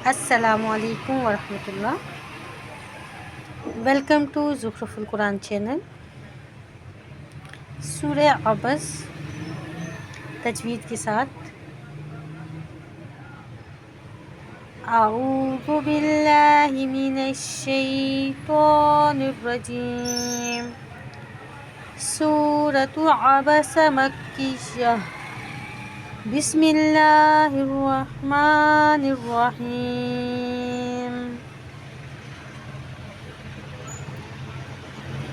Assalamu alaikum wa rahmatullah. Welcome to Zukhruful Quran channel. सूरह अबस तजवीद के साथ। आऊज़ु बिल्लाहि मिनश शैतानिर रजीम। सूरतु अबस मक्किय्यह। बिस्मिल्लाहिर रहमानिर रहीम।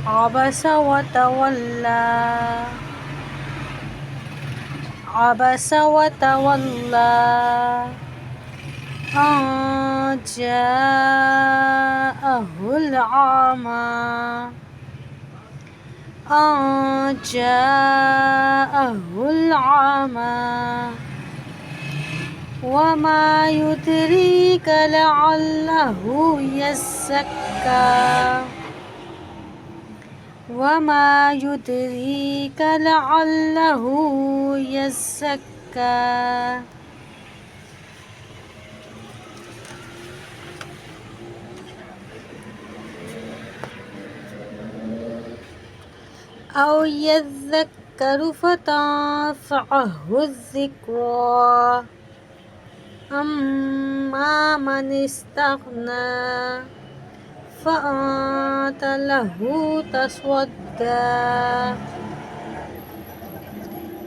عبس وتولى عبس وتولى أن جاءه الأعمى أن جاءه الأعمى وما يدريك لعله يزكى وما يدريك لعله يزكى أو يذكر فتنفعه الذكرى أما من استغنى فأنت له تصدى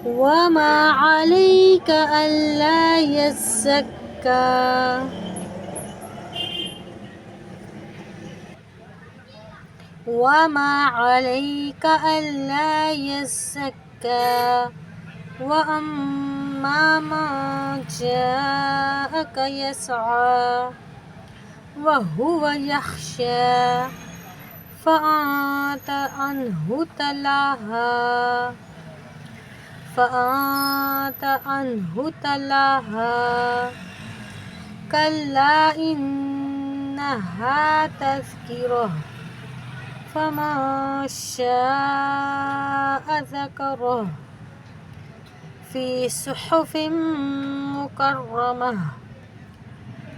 وما عليك ألا يزكى وما عليك ألا يزكى وأما من جاءك يسعى وهو يخشى فأنت عنه تلاها كلا إنها تذكرة فمن شاء ذكره في صحف مكرمة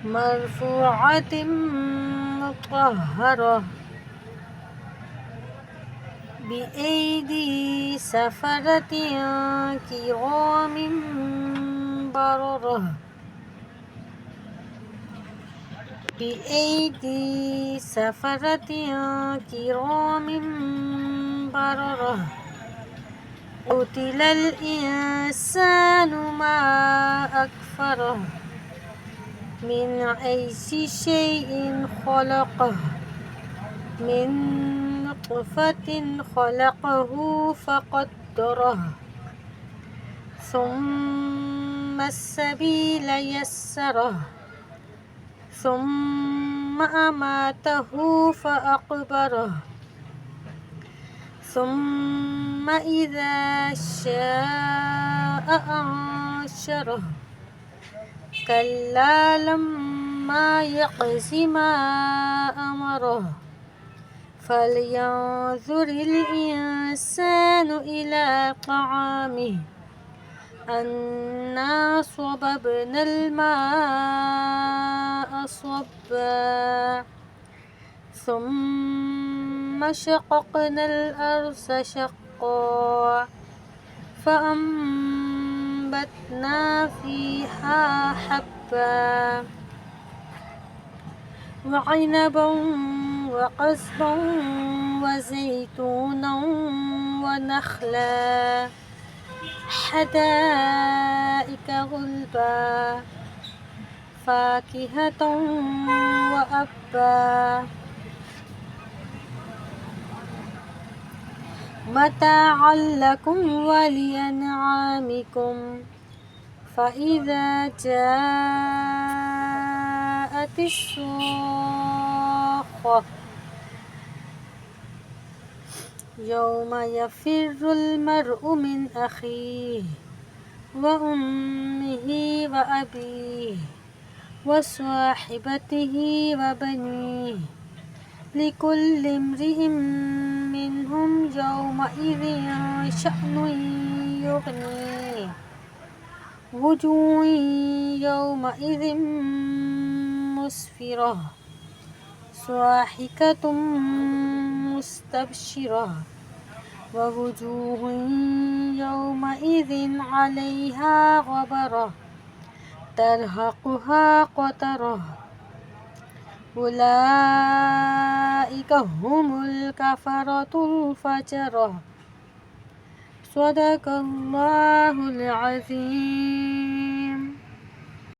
مرفوعة مطهرة بأيدي سفرة كرام بررة بأيدي سفرة كرام بررة قتل الإنسان ما أكفره من أي شيء خلقه من نطفة خلقه فقدره ثم السبيل يسره ثم أماته فأقبره ثم إذا شاء أنشره كلا لما يقض ما أمره فلينظر الإنسان إلى طعامه أنا صببنا الماء صبا ثم شققنا الأرض شقا فأنبتنا فيها حبا وعنبا وقضبا وزيتونا ونخلا حدائق غلبا فاكهة وأبا متاعا لكم ولأنعامكم فإذا جاءت الصاخة يوم يفر المرء من أخيه وأمه وأبيه وصاحبته وبنيه لكل امرئ منهم يومئذ شأن يغنيه وجوه يومئذ غافرة ضاحكة مستبشرة ووجوه يومئذ عليها غبرة ترهقها قترة أولئك هم الكفرة الفجرة صدق الله العظيم.